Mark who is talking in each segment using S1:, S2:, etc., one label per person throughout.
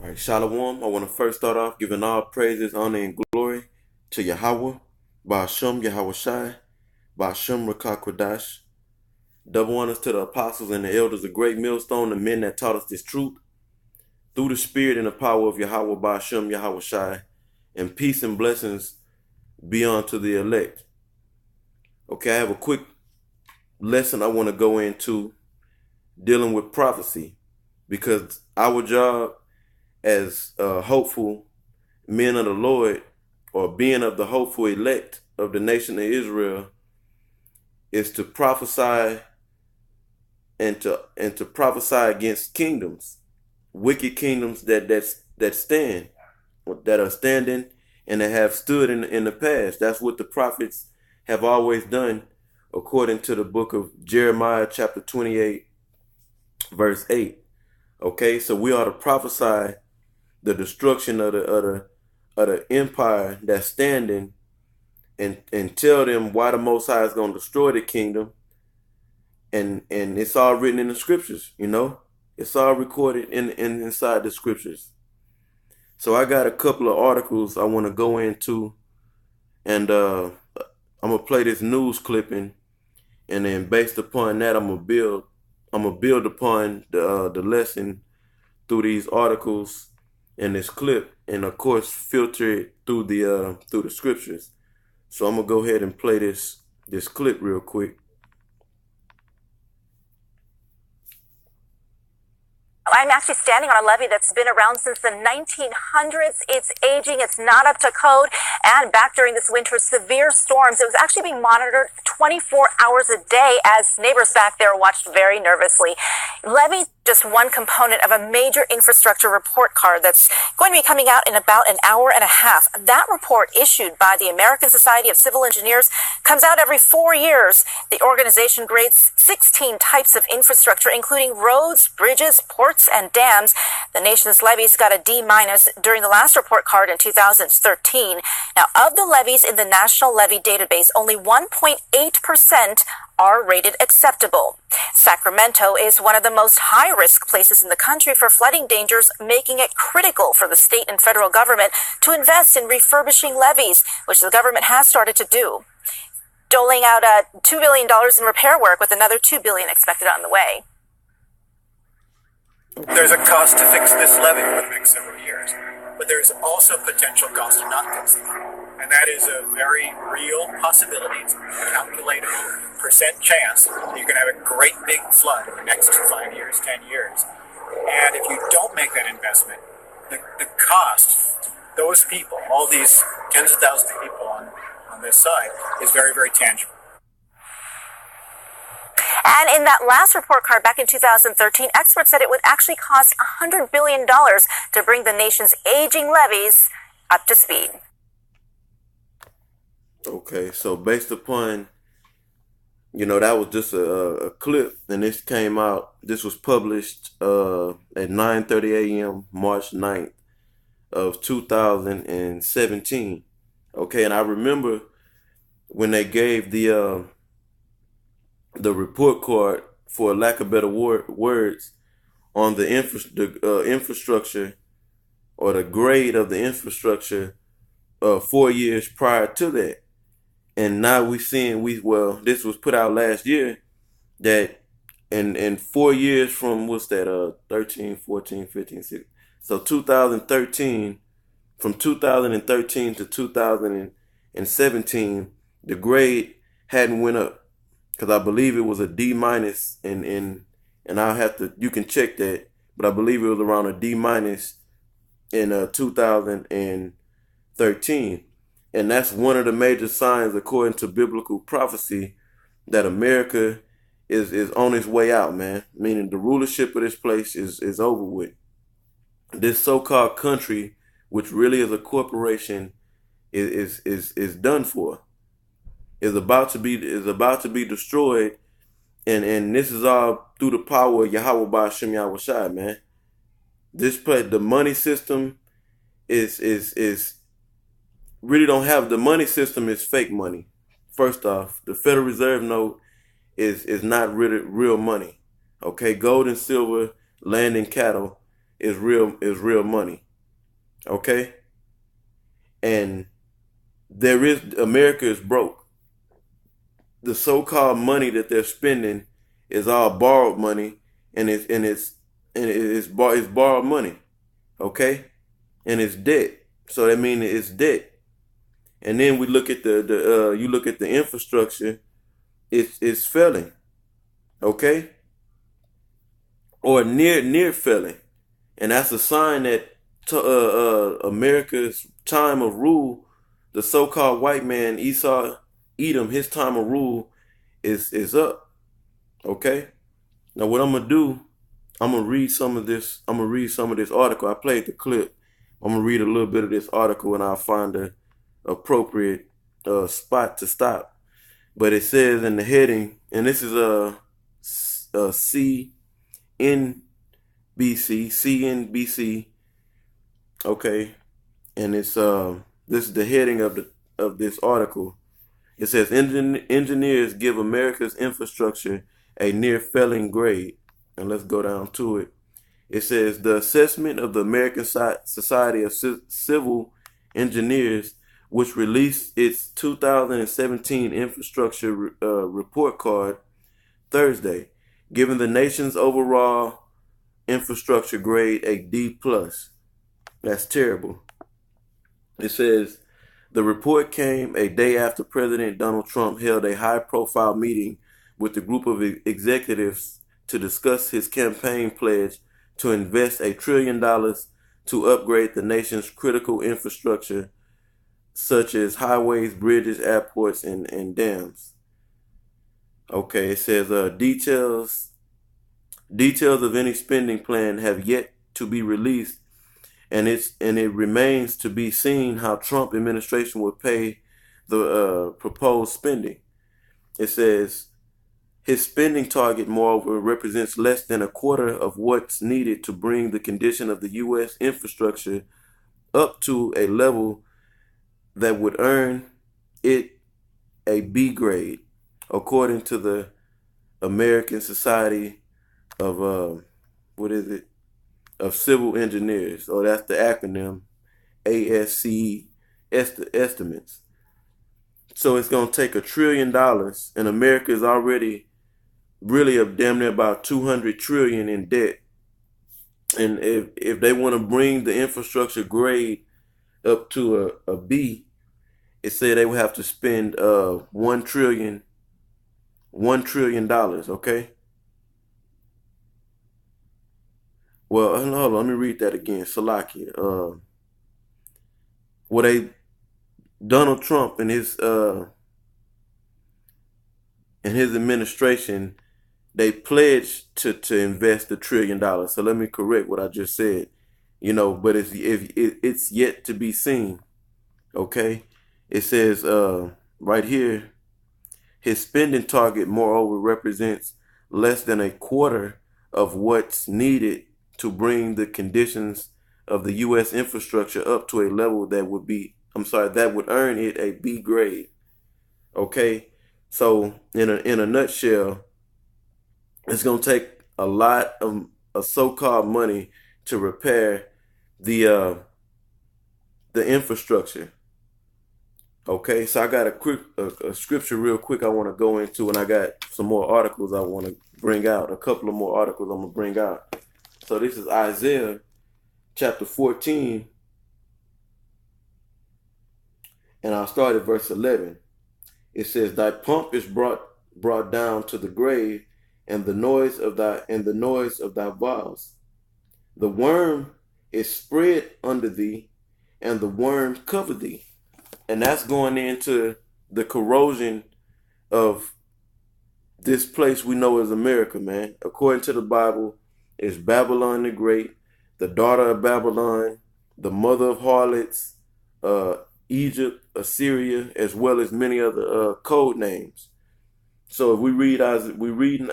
S1: All right, Shalom. I want to first start off giving all praises, honor, and glory to Yahweh, Ba'ashem Yahweh Shai, Ba'ashem Rakah Kodash. Double honors to the apostles and the elders, the great millstone, the men that taught us this truth, through the spirit and the power of Yahweh, Ba'ashem Yahweh Shai, and peace and blessings be unto the elect. Okay, I have a quick lesson I want to go into dealing with prophecy, because our job as hopeful men of the Lord, or being of the hopeful elect of the nation of Israel, is to prophesy and to prophesy against kingdoms, wicked kingdoms that are standing and that have stood in the past. That's what the prophets have always done, according to the book of Jeremiah, chapter 28, verse 8. Okay, so we are to prophesy the destruction of the empire that's standing, and tell them why the Most High is going to destroy the kingdom. And it's all written in the scriptures, It's all recorded inside the scriptures. So I got a couple of articles I want to go into, and I'm gonna play this news clipping, and then based upon that, I'm gonna build upon the lesson through these articles and this clip, and of course filter it through the scriptures. So I'm gonna go ahead and play this clip real quick.
S2: I'm actually standing on a levee that's been around since the 1900s. It's aging, it's not up to code, and back during this winter's severe storms, it was actually being monitored 24 hours a day as neighbors back there watched very nervously. Levee, just one component of a major infrastructure report card that's going to be coming out in about an hour and a half. That report, issued by the American Society of Civil Engineers, comes out every 4 years. The organization grades 16 types of infrastructure, including roads, bridges, ports, and dams. The nation's levees got a D- during the last report card in 2013. Now, of the levees in the National Levee Database, only 1.8% are rated acceptable. Sacramento is one of the most high-risk places in the country for flooding dangers, making it critical for the state and federal government to invest in refurbishing levees, which the government has started to do, doling out $2 billion in repair work, with another $2 billion expected on the way.
S3: There's a cost to fix this levee over the next several years, but there's also potential cost to not fix it. And that is a very real possibility. It's a calculatable percent chance that you're going to have a great big flood in the next 5 years, 10 years. And if you don't make that investment, the cost, those people, all these tens of thousands of people on this side, is very, very tangible.
S2: And in that last report card back in 2013, experts said it would actually cost $100 billion to bring the nation's aging levees up to speed.
S1: Okay, so based upon, that was just a clip, and this was published at 9:30 a.m. March 9th of 2017. Okay, and I remember when they gave the report card, for lack of better words, on the infrastructure, or the grade of the infrastructure 4 years prior to that. And now we're seeing, this was put out last year, that in 4 years from, 13, 14, 15, 16. So 2013, from 2013 to 2017, the grade hadn't went up, because I believe it was a D-, and you can check that, but I believe it was around a D- in 2013. And that's one of the major signs, according to biblical prophecy, that America is on its way out, man. Meaning the rulership of this place is over with. This so-called country, which really is a corporation, is done for. Is about to be destroyed, and this is all through the power of Yahweh Ba'ashem Yahweh Shai, man. The money system is really don't have, the money system is fake money. First off, the Federal Reserve note is not really real money. Okay, gold and silver, land and cattle is real money. Okay? And America is broke. The so-called money that they're spending is all borrowed money, and it's borrowed money. Okay? And it's debt. So that means it's debt. And then we look at you look at the infrastructure, it's failing. Okay? Or near failing. And that's a sign that America's time of rule, the so-called white man Edom, his time of rule is up. Okay? Now what I'm gonna do, I'm gonna read some of this article. I played the clip. I'm gonna read a little bit of this article and I'll find the appropriate spot to stop. But it says in the heading, and this is CNBC, okay, and it's this is the heading of this article. It says engineers give America's infrastructure a near failing grade, and let's go down to it. It says the assessment of the American Society of Civil Engineers, which released its 2017 infrastructure report card Thursday, giving the nation's overall infrastructure grade a D+. That's terrible. It says the report came a day after President Donald Trump held a high-profile meeting with a group of executives to discuss his campaign pledge to invest $1 trillion to upgrade the nation's critical infrastructure, such as highways, bridges, airports, and dams. Okay, it says details of any spending plan have yet to be released, and it remains to be seen how Trump administration will pay the proposed spending. It says his spending target, moreover, represents less than a quarter of what's needed to bring the condition of the U.S. infrastructure up to a level that would earn it a B grade, according to the American Society of of Civil Engineers, or that's the acronym ASCE estimates. So it's going to take $1 trillion, and America is already really up damn near about $200 trillion in debt. And if they want to bring the infrastructure grade up to a B, it said they would have to spend $1 trillion. Okay. Well, hold on, let me read that again. Salakia. Donald Trump and his administration, they pledged to invest $1 trillion. So let me correct what I just said. But it's yet to be seen. Okay. It says right here, his spending target, moreover, represents less than a quarter of what's needed to bring the conditions of the U.S. infrastructure up to a level that would earn it a B grade. Okay, so in a nutshell, it's gonna take a lot of so-called money to repair the infrastructure. Okay, so I got a scripture real quick I want to go into, and I got some more articles I want to bring out. A couple of more articles I'm gonna bring out. So this is Isaiah chapter 14, and I'll start at verse 11. It says, "Thy pomp is brought down to the grave, and the noise of thy vows. The worm is spread under thee, and the worm cover thee." And that's going into the corrosion of this place we know as America, man. According to the Bible, it's Babylon the Great, the daughter of Babylon, the mother of harlots, Egypt, Assyria, as well as many other code names. So if we reading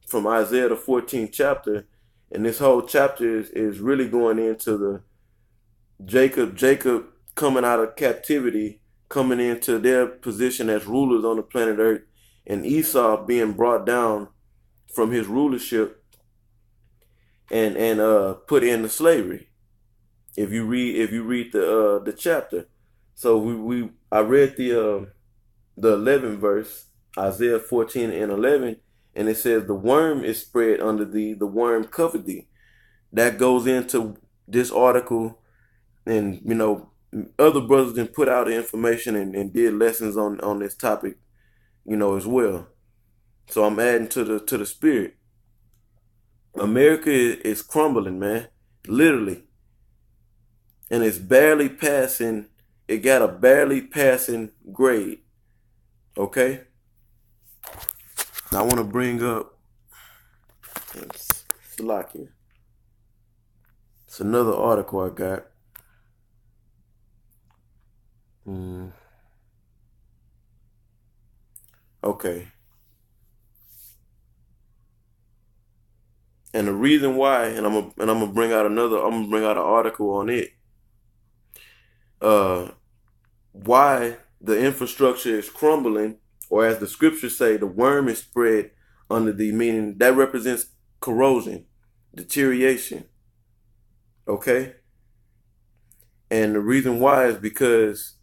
S1: from Isaiah the 14th chapter, and this whole chapter is really going into the Jacob coming out of captivity, coming into their position as rulers on the planet Earth, and Esau being brought down from his rulership and put into slavery. If you read the chapter. So I read the 11th verse, Isaiah 14 and 11, and it says the worm is spread under thee, the worm covered thee. That goes into this article, and other brothers then put out the information and did lessons on this topic, as well. So I'm adding to the spirit. America is crumbling, man, literally, and it's barely passing. It got a barely passing grade. Okay. Now I want to bring up Salakia. It's another article I got. Okay. And the reason why, and I'm gonna bring out an article on it. Why the infrastructure is crumbling, or as the scriptures say, the worm is spread under thee, meaning that represents corrosion, deterioration. Okay? And the reason why is because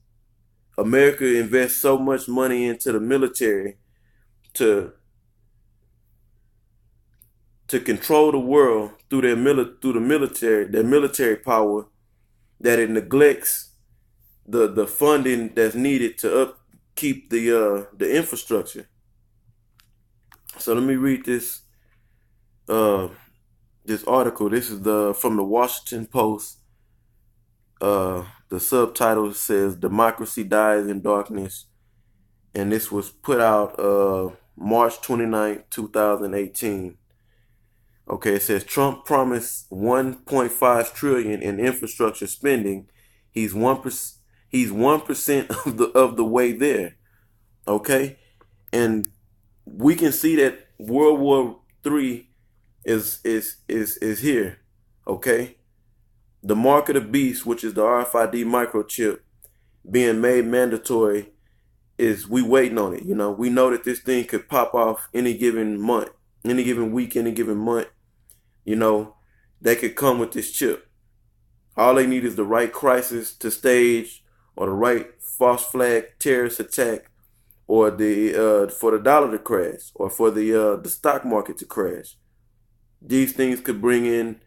S1: America invests so much money into the military to control the world through their military power, that it neglects the funding that's needed to upkeep the infrastructure. So let me read this article. This is from the Washington Post. The subtitle says "Democracy Dies in Darkness," and this was put out March 29th, 2018. Okay, it says Trump promised 1.5 trillion in infrastructure spending. He's 1%. He's 1% of the way there. Okay, and we can see that World War III is here. Okay, the mark of the beast, which is the RFID microchip, being made mandatory, is we waiting on it. We know that this thing could pop off any given month, any given week, any given month. They could come with this chip. All they need is the right crisis to stage, or the right false flag terrorist attack, or for the dollar to crash, or for the stock market to crash. These things could bring in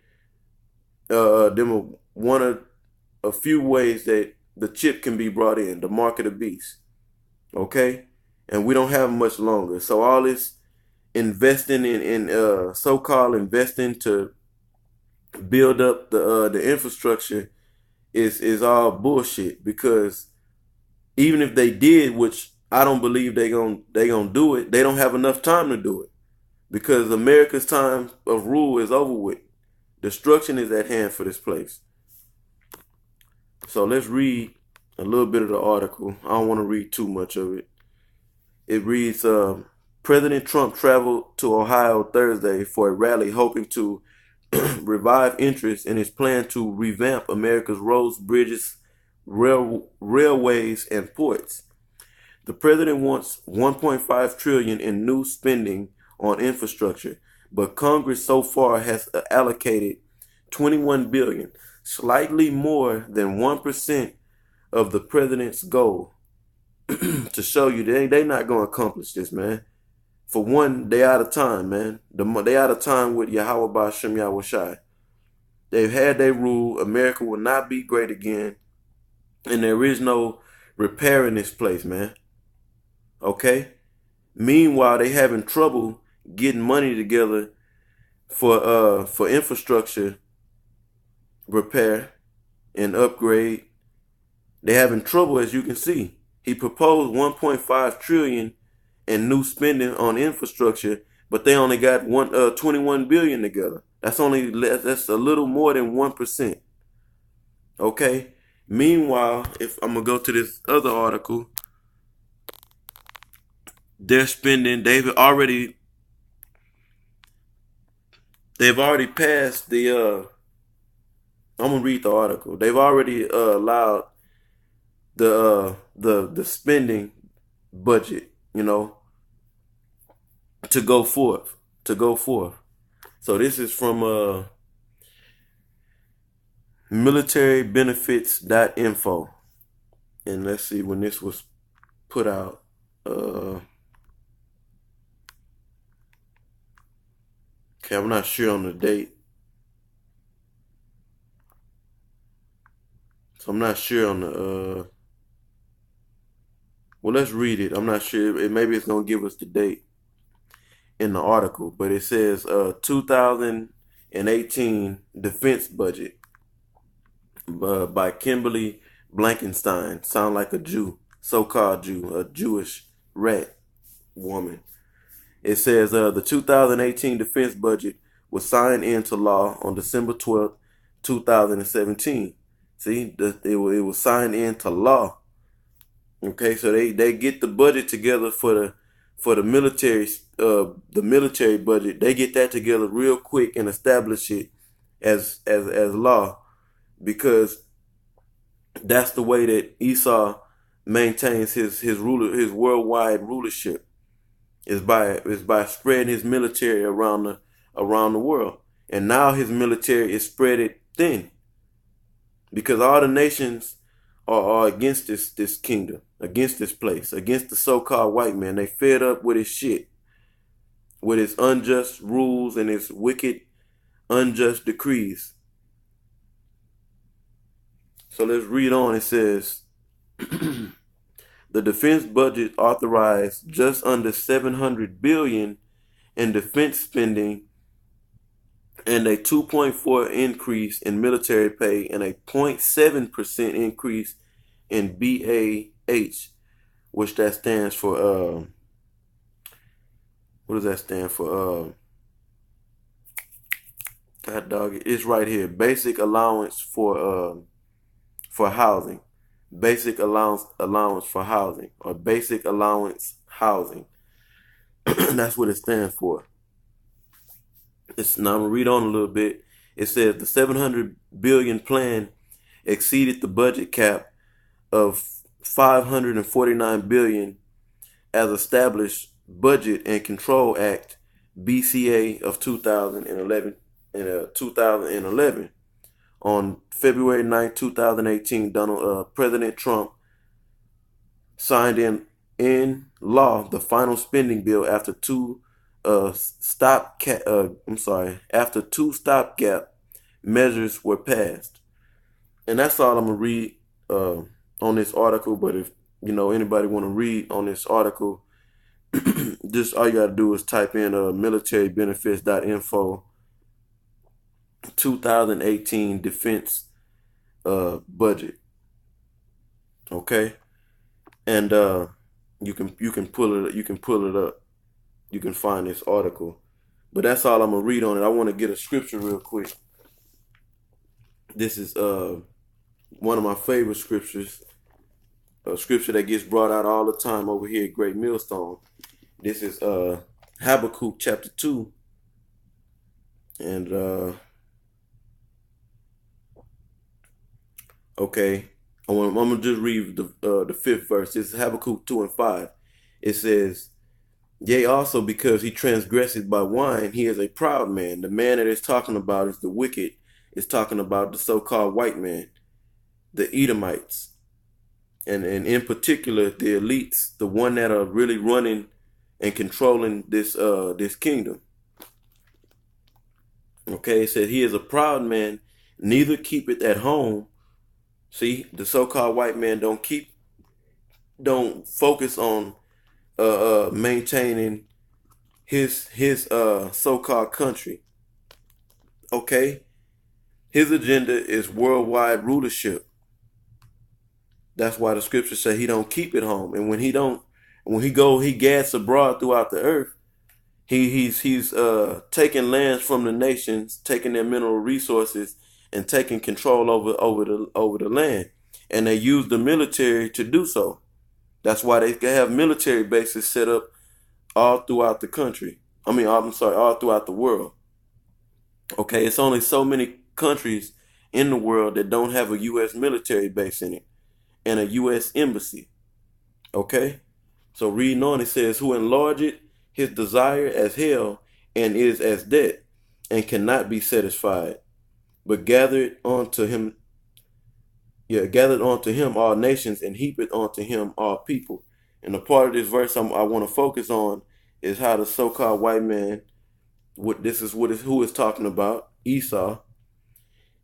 S1: them one of a few ways that the chip can be brought in, the mark of the beast. Okay, and we don't have much longer. So all this investing in so-called investing to build up the infrastructure is all bullshit, because even if they did, which I don't believe they gonna do it, they don't have enough time to do it, because America's time of rule is over with. Destruction is at hand for this place. So let's read a little bit of the article. I don't want to read too much of it. It reads, President Trump traveled to Ohio Thursday for a rally hoping to revive interest in his plan to revamp America's roads, bridges, railways, and ports. The president wants 1.5 trillion in new spending on infrastructure, but Congress so far has allocated 21 billion, slightly more than 1% of the president's goal. To show you they not going to accomplish this, man. For one, they out of time, man. They out of time with Yahweh Ba'Shem Yahushai. They've had their rule. America will not be great again, and there is no repairing this place, man. Okay? Meanwhile, they having trouble getting money together for infrastructure repair and upgrade. They having trouble, as you can see. He proposed 1.5 trillion in new spending on infrastructure, but they only got 21 billion together. That's a little more than 1%. Okay? Meanwhile, if I'm gonna go to this other article, they're spending, they've already passed the I'm gonna read the article. They've already allowed the spending budget, to go forth. So this is from Militarybenefits.info. And let's see when this was put out. Okay, I'm not sure on the date. So I'm not sure on the well, let's read it. I'm not sure. Maybe it's gonna give us the date in the article, but it says 2018 defense budget by Kimberly Blankenstein. Sound like a Jew, so-called Jew, a Jewish rat woman. It says the 2018 defense budget was signed into law on December 12th, 2017. See, it was signed into law. Okay, so they get the budget together for the military budget. They get that together real quick and establish it as law, because that's the way that Esau maintains his worldwide rulership, is by spreading his military around the world. And now his military is spread it thin, because all the nations are against this kingdom, against this place, against the so-called white man. They fed up with his shit, with his unjust rules and his wicked, unjust decrees. So let's read on. It says, the defense budget authorized just under $700 billion in defense spending, and a 2.4% increase in military pay, and a 0.7% increase in BAH, which that stands for what does that stand for? God dog, it's right here. Basic allowance for housing. Basic allowance for housing, or basic allowance housing. That's what it stands for. Now I'm gonna read on a little bit. It says the $700 billion plan exceeded the budget cap of $549 billion as established Budget and Control Act (BCA) of 2011. On February 9, 2018, President Trump signed in law the final spending bill after two stopgap measures were passed. And that's all I'm gonna read on this article. But if anybody want to read on this article, just all you gotta do is type in militarybenefits.info 2018 defense budget. Okay, and you can pull it up. You can find this article. But that's all I'm gonna read on it. I want to get a scripture real quick. This is one of my favorite scriptures. A scripture that gets brought out all the time over here at Great Millstone. This is Habakkuk chapter 2. And okay, I'm gonna just read the fifth verse. This is Habakkuk 2 and 5. It says, yea, also because he transgressed by wine, he is a proud man. The man that it's talking about is the wicked. It's talking about the so-called white man, the Edomites, and in particular the elites, the one that are really running and controlling this kingdom. Okay, it said he is a proud man, neither keepeth at home. See, the so-called white man don't focus on maintaining his so-called country. Okay, his agenda is worldwide rulership. That's why the scriptures say he don't keep it home. And when he gads abroad throughout the earth, he's taking lands from the nations, taking their mineral resources, and taking control over the land. And they use the military to do so. That's why they have military bases set up all throughout the country. All throughout the world. Okay, it's only so many countries in the world that don't have a U.S. military base in it and a U.S. embassy. Okay, so reading on, it says, who enlarged his desire as hell and is as debt and cannot be satisfied. but gathered unto him all nations, and heapeth unto him all people. And the part of this verse I want to focus on is how the so-called white man, who is talking about, Esau.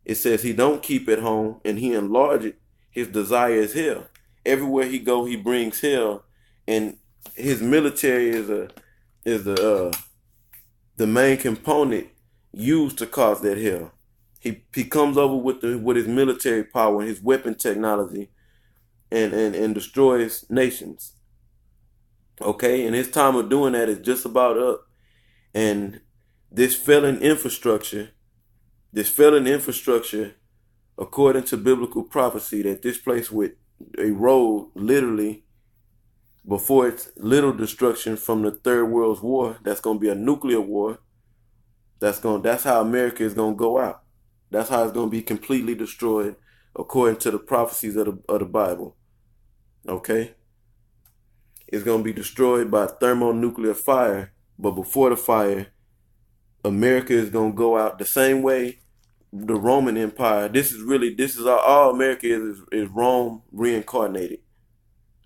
S1: It says he don't keep at home, and he enlarged his desire is hell. Everywhere he go, he brings hell, and his military is the main component used to cause that hell. He comes over with his military power and his weapon technology, and destroys nations. Okay, and his time of doing that is just about up. And this failing infrastructure, according to biblical prophecy, that this place would erode literally before its little destruction from the Third World War. That's going to be a nuclear war. That's how America is going to go out. That's how it's going to be completely destroyed according to the prophecies of the Bible. Okay? It's going to be destroyed by thermonuclear fire, but before the fire, America is going to go out the same way the Roman Empire. This is all America is Rome reincarnated.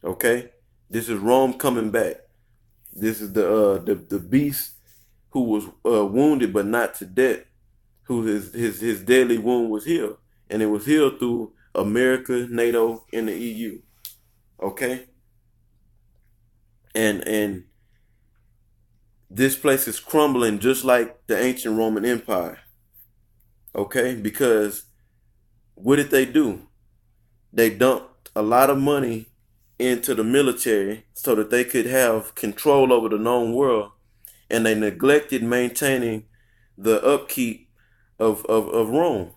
S1: Okay? This is Rome coming back. This is the beast who was wounded but not to death, who his deadly wound was healed, and it was healed through America, NATO, and the EU. Okay? And this place is crumbling just like the ancient Roman Empire. Okay? Because what did they do? They dumped a lot of money into the military so that they could have control over the known world, and they neglected maintaining the upkeep of Rome.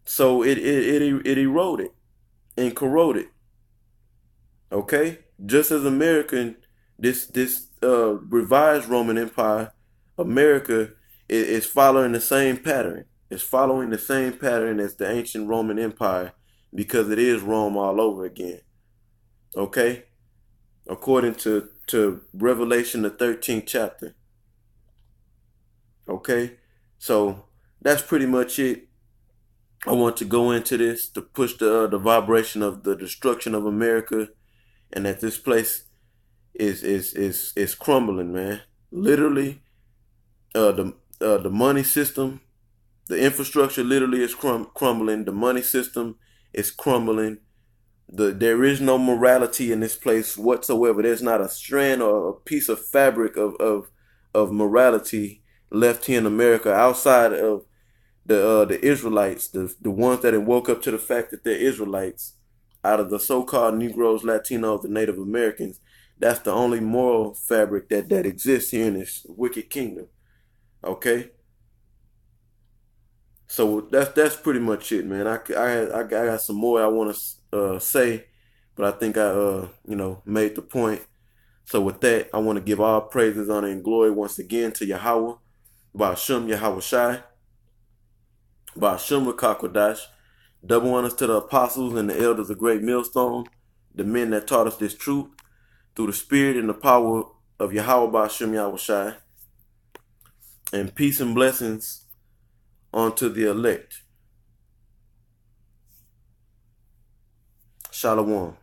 S1: So it eroded and corroded. Okay? Just as this revised Roman Empire, America is following the same pattern. It's following the same pattern as the ancient Roman Empire, because it is Rome all over again. Okay? According to Revelation, the 13th chapter. Okay? So that's pretty much it. I want to go into this to push the vibration of the destruction of America, and that this place is crumbling, man. Literally, the money system, the infrastructure literally is crumbling. The money system is crumbling. There is no morality in this place whatsoever. There's not a strand or a piece of fabric of morality left here in America outside of the Israelites, the ones that woke up to the fact that they're Israelites. Out of the so-called Negroes, Latinos, the Native Americans, that's the only moral fabric that exists here in this wicked kingdom. Okay? So that's pretty much it, man. I got some more I want to say, but I think I made the point. So with that, I want to give all praises, honor, and glory once again to Yahweh, Ba'Shem Yahweh Shai, Ba'Shem Rakakwadash. Double honors to the apostles and the elders of Great Millstone, the men that taught us this truth through the spirit and the power of Yahweh Ba'Shem Yahweh Shai. And peace and blessings unto the elect. Shalom.